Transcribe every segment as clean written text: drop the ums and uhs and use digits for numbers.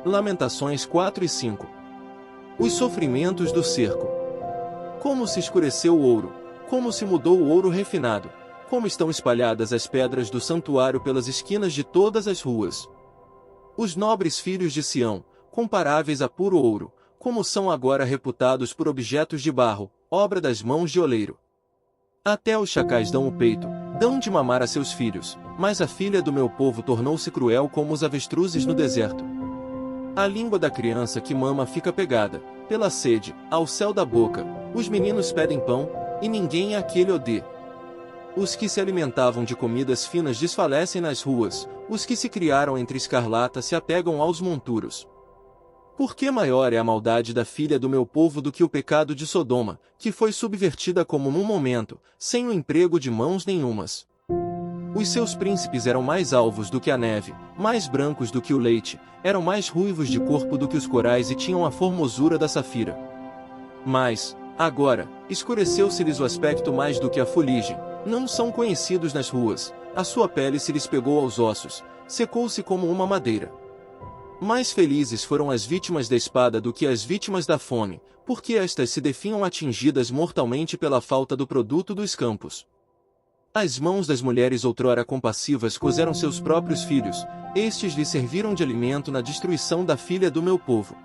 Lamentações 4 e 5. Os sofrimentos do cerco. Como se escureceu o ouro, como se mudou o ouro refinado, como estão espalhadas as pedras do santuário pelas esquinas de todas as ruas. Os nobres filhos de Sião, comparáveis a puro ouro, como são agora reputados por objetos de barro, obra das mãos de oleiro. Até os chacais dão o peito, dão de mamar a seus filhos, mas a filha do meu povo tornou-se cruel como os avestruzes no deserto. A língua da criança que mama fica pegada, pela sede, ao céu da boca. Os meninos pedem pão, e ninguém a que lhe dê. Os que se alimentavam de comidas finas desfalecem nas ruas, os que se criaram entre escarlata se apegam aos monturos. Por que maior é a maldade da filha do meu povo do que o pecado de Sodoma, que foi subvertida como num momento, sem o emprego de mãos nenhumas? Os seus príncipes eram mais alvos do que a neve, mais brancos do que o leite, eram mais ruivos de corpo do que os corais e tinham a formosura da safira. Mas, agora, escureceu-se-lhes o aspecto mais do que a fuligem, não são conhecidos nas ruas, a sua pele se lhes pegou aos ossos, secou-se como uma madeira. Mais felizes foram as vítimas da espada do que as vítimas da fome, porque estas se definham atingidas mortalmente pela falta do produto dos campos. As mãos das mulheres outrora compassivas cozeram seus próprios filhos, estes lhes serviram de alimento na destruição da filha do meu povo.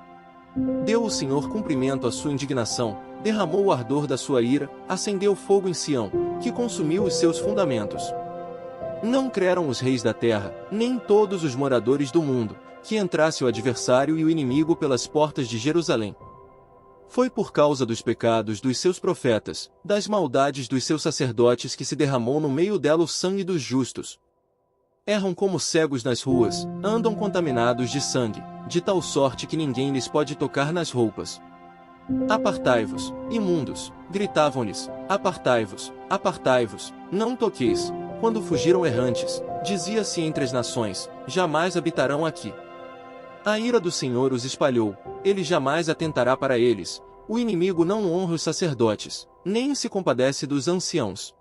Deu o Senhor cumprimento à sua indignação, derramou o ardor da sua ira, acendeu fogo em Sião, que consumiu os seus fundamentos. Não creram os reis da terra, nem todos os moradores do mundo, que entrasse o adversário e o inimigo pelas portas de Jerusalém. Foi por causa dos pecados dos seus profetas, das maldades dos seus sacerdotes que se derramou no meio dela o sangue dos justos. Erram como cegos nas ruas, andam contaminados de sangue, de tal sorte que ninguém lhes pode tocar nas roupas. Apartai-vos, imundos, gritavam-lhes, apartai-vos, apartai-vos, não toqueis. Quando fugiram errantes, dizia-se entre as nações, jamais habitarão aqui. A ira do Senhor os espalhou, ele jamais atentará para eles. O inimigo não honra os sacerdotes, nem se compadece dos anciãos.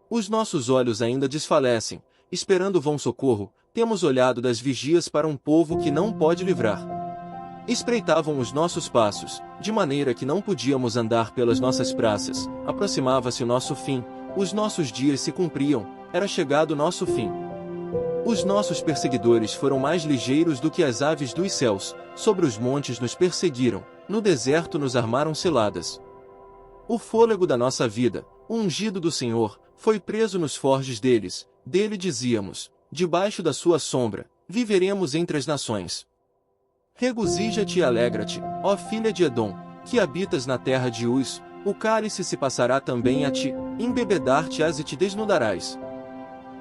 Os nossos olhos ainda desfalecem, esperando vão socorro, temos olhado das vigias para um povo que não pode livrar. Espreitavam os nossos passos, de maneira que não podíamos andar pelas nossas praças, aproximava-se o nosso fim, os nossos dias se cumpriam, era chegado o nosso fim. Os nossos perseguidores foram mais ligeiros do que as aves dos céus, sobre os montes nos perseguiram, no deserto nos armaram ciladas. O fôlego da nossa vida, o ungido do Senhor, foi preso nos forjes deles, dele dizíamos, debaixo da sua sombra, viveremos entre as nações. Regozija-te e alegra-te, ó filha de Edom, que habitas na terra de Uz, o cálice se passará também a ti, embebedar-te-ás e te desnudarás.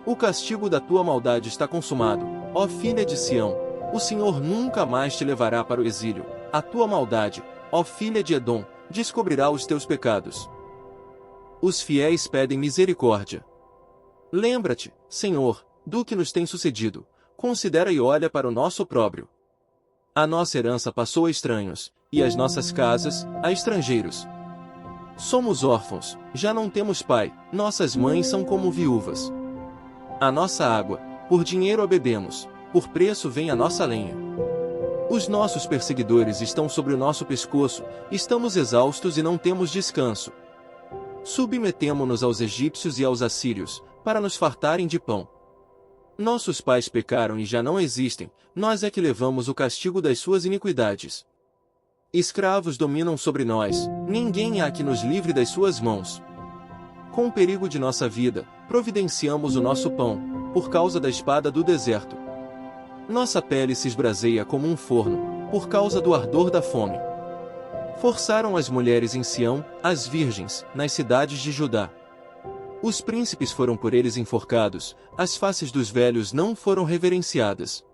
O castigo da tua maldade está consumado, ó filha de Sião, o Senhor nunca mais te levará para o exílio, a tua maldade, ó filha de Edom, descobrirá os teus pecados. Os fiéis pedem misericórdia. Lembra-te, Senhor, do que nos tem sucedido, considera e olha para o nosso opróbrio. A nossa herança passou a estranhos, e as nossas casas, a estrangeiros. Somos órfãos, já não temos pai, nossas mães são como viúvas. A nossa água, por dinheiro a bebemos, por preço vem a nossa lenha. Os nossos perseguidores estão sobre o nosso pescoço, estamos exaustos e não temos descanso. Submetemo-nos aos egípcios e aos assírios, para nos fartarem de pão. Nossos pais pecaram e já não existem, nós é que levamos o castigo das suas iniquidades. Escravos dominam sobre nós, ninguém há que nos livre das suas mãos. Com o perigo de nossa vida, providenciamos o nosso pão, por causa da espada do deserto. Nossa pele se esbraseia como um forno, por causa do ardor da fome. Forçaram as mulheres em Sião, as virgens, nas cidades de Judá. Os príncipes foram por eles enforcados, as faces dos velhos não foram reverenciadas.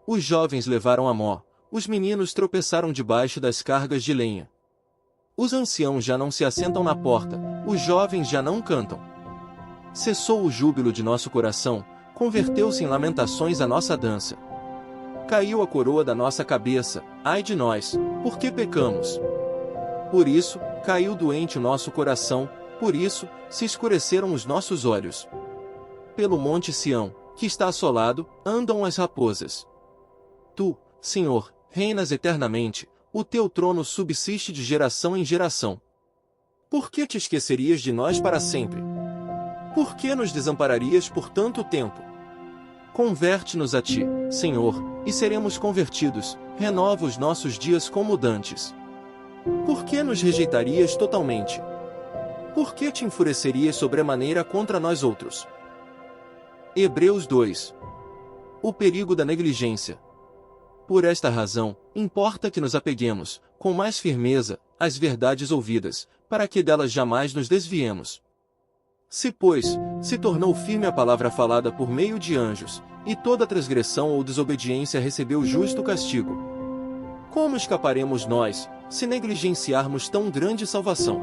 Os jovens levaram a mó, os meninos tropeçaram debaixo das cargas de lenha. Os anciãos já não se assentam na porta, os jovens já não cantam. Cessou o júbilo de nosso coração, converteu-se em lamentações a nossa dança. Caiu a coroa da nossa cabeça, ai de nós, por que pecamos? Por isso, caiu doente o nosso coração, por isso, se escureceram os nossos olhos. Pelo monte Sião, que está assolado, andam as raposas. Tu, Senhor, reinas eternamente, o teu trono subsiste de geração em geração. Por que te esquecerias de nós para sempre? Por que nos desampararias por tanto tempo? Converte-nos a ti, Senhor, e seremos convertidos, renova os nossos dias como dantes. Por que nos rejeitarias totalmente? Por que te enfurecerias sobremaneira contra nós outros? Hebreus 2. O perigo da negligência. Por esta razão, importa que nos apeguemos, com mais firmeza, às verdades ouvidas, para que delas jamais nos desviemos. Se, pois, se tornou firme a palavra falada por meio de anjos, e toda transgressão ou desobediência recebeu justo castigo, como escaparemos nós, se negligenciarmos tão grande salvação?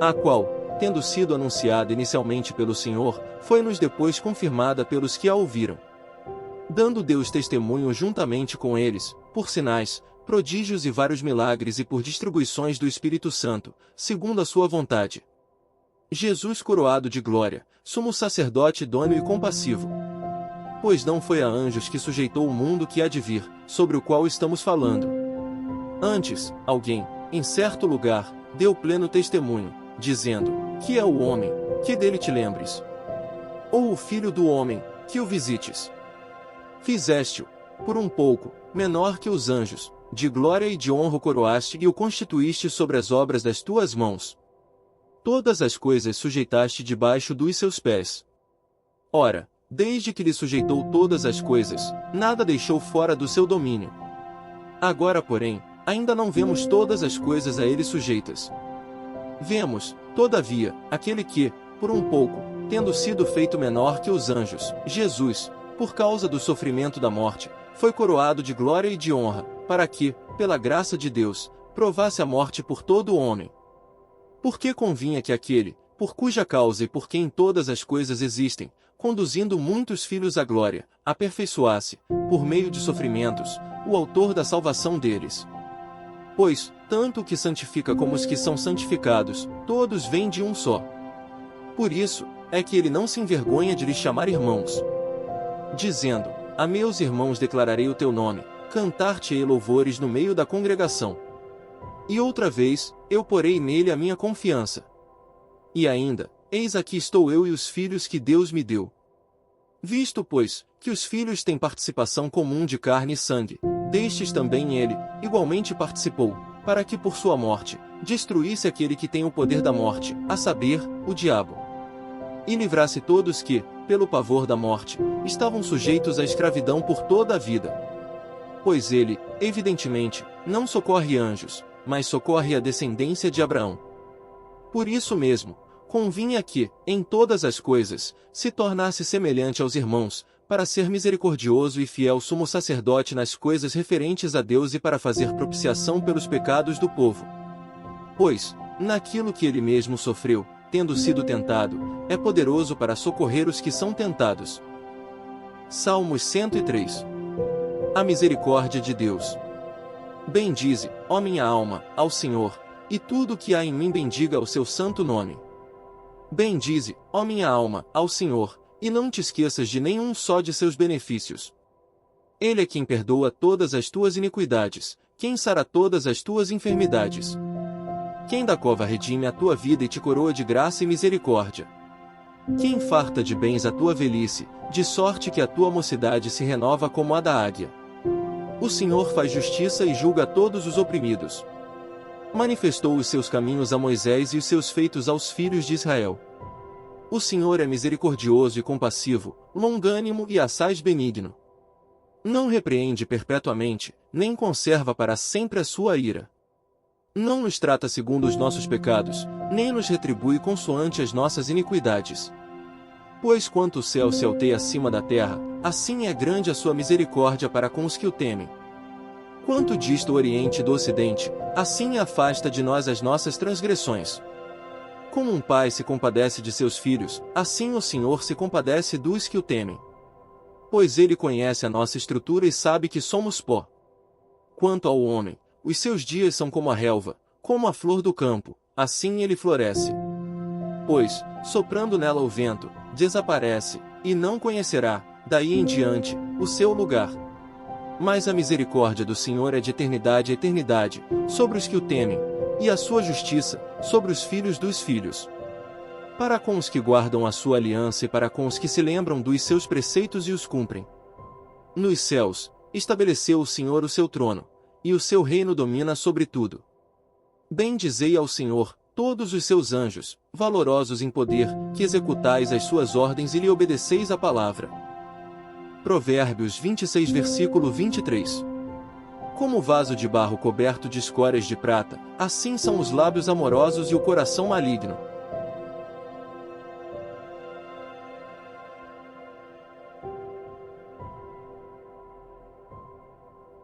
A qual, tendo sido anunciada inicialmente pelo Senhor, foi-nos depois confirmada pelos que a ouviram. Dando Deus testemunho juntamente com eles, por sinais, prodígios e vários milagres e por distribuições do Espírito Santo, segundo a sua vontade. Jesus coroado de glória, sumo sacerdote idôneo e compassivo. Pois não foi a anjos que sujeitou o mundo que há de vir, sobre o qual estamos falando. Antes, alguém, em certo lugar, deu pleno testemunho, dizendo, que é o homem, que dele te lembres? Ou o filho do homem, que o visites? Fizeste-o, por um pouco, menor que os anjos, de glória e de honra o coroaste e o constituíste sobre as obras das tuas mãos. Todas as coisas sujeitaste debaixo dos seus pés. Ora, desde que lhe sujeitou todas as coisas, nada deixou fora do seu domínio. Agora, porém, ainda não vemos todas as coisas a ele sujeitas. Vemos, todavia, aquele que, por um pouco, tendo sido feito menor que os anjos, Jesus, por causa do sofrimento da morte, foi coroado de glória e de honra, para que, pela graça de Deus, provasse a morte por todo o homem. Porque convinha que aquele, por cuja causa e por quem todas as coisas existem, conduzindo muitos filhos à glória, aperfeiçoasse, por meio de sofrimentos, o autor da salvação deles. Pois, tanto o que santifica como os que são santificados, todos vêm de um só. Por isso, é que ele não se envergonha de lhes chamar irmãos, dizendo, a meus irmãos declararei o teu nome, cantar-te-ei louvores no meio da congregação. E outra vez, eu porei nele a minha confiança. E ainda, eis aqui estou eu e os filhos que Deus me deu. Visto, pois, que os filhos têm participação comum de carne e sangue, destes também ele, igualmente participou, para que por sua morte, destruísse aquele que tem o poder da morte, a saber, o diabo. E livrasse todos que, pelo pavor da morte, estavam sujeitos à escravidão por toda a vida. Pois ele, evidentemente, não socorre anjos, mas socorre a descendência de Abraão. Por isso mesmo, convinha que, em todas as coisas, se tornasse semelhante aos irmãos, para ser misericordioso e fiel sumo sacerdote nas coisas referentes a Deus e para fazer propiciação pelos pecados do povo. Pois, naquilo que ele mesmo sofreu, tendo sido tentado, é poderoso para socorrer os que são tentados. Salmos 103. A misericórdia de Deus. Bendize, ó minha alma, ao Senhor, e tudo o que há em mim bendiga o seu santo nome. Bendize, ó minha alma, ao Senhor, e não te esqueças de nenhum só de seus benefícios. Ele é quem perdoa todas as tuas iniquidades, quem sara todas as tuas enfermidades. Quem da cova redime a tua vida e te coroa de graça e misericórdia. Quem farta de bens a tua velhice, de sorte que a tua mocidade se renova como a da águia. O Senhor faz justiça e julga a todos os oprimidos. Manifestou os seus caminhos a Moisés e os seus feitos aos filhos de Israel. O Senhor é misericordioso e compassivo, longânimo e assaz benigno. Não repreende perpetuamente, nem conserva para sempre a sua ira. Não nos trata segundo os nossos pecados, nem nos retribui consoante as nossas iniquidades. Pois quanto o céu se alteia acima da terra, assim é grande a sua misericórdia para com os que o temem. Quanto dista o Oriente do Ocidente, assim afasta de nós as nossas transgressões. Como um pai se compadece de seus filhos, assim o Senhor se compadece dos que o temem. Pois ele conhece a nossa estrutura e sabe que somos pó. Quanto ao homem, os seus dias são como a relva, como a flor do campo, assim ele floresce. Pois, soprando nela o vento, desaparece, e não conhecerá, daí em diante, o seu lugar. Mas a misericórdia do Senhor é de eternidade a eternidade, sobre os que o temem, e a sua justiça, sobre os filhos dos filhos. Para com os que guardam a sua aliança e para com os que se lembram dos seus preceitos e os cumprem. Nos céus, estabeleceu o Senhor o seu trono, e o seu reino domina sobre tudo. Bendizei ao Senhor, todos os seus anjos, valorosos em poder, que executais as suas ordens e lhe obedeceis a palavra. Provérbios 26 versículo 23. Como vaso de barro coberto de escórias de prata, assim são os lábios amorosos e o coração maligno.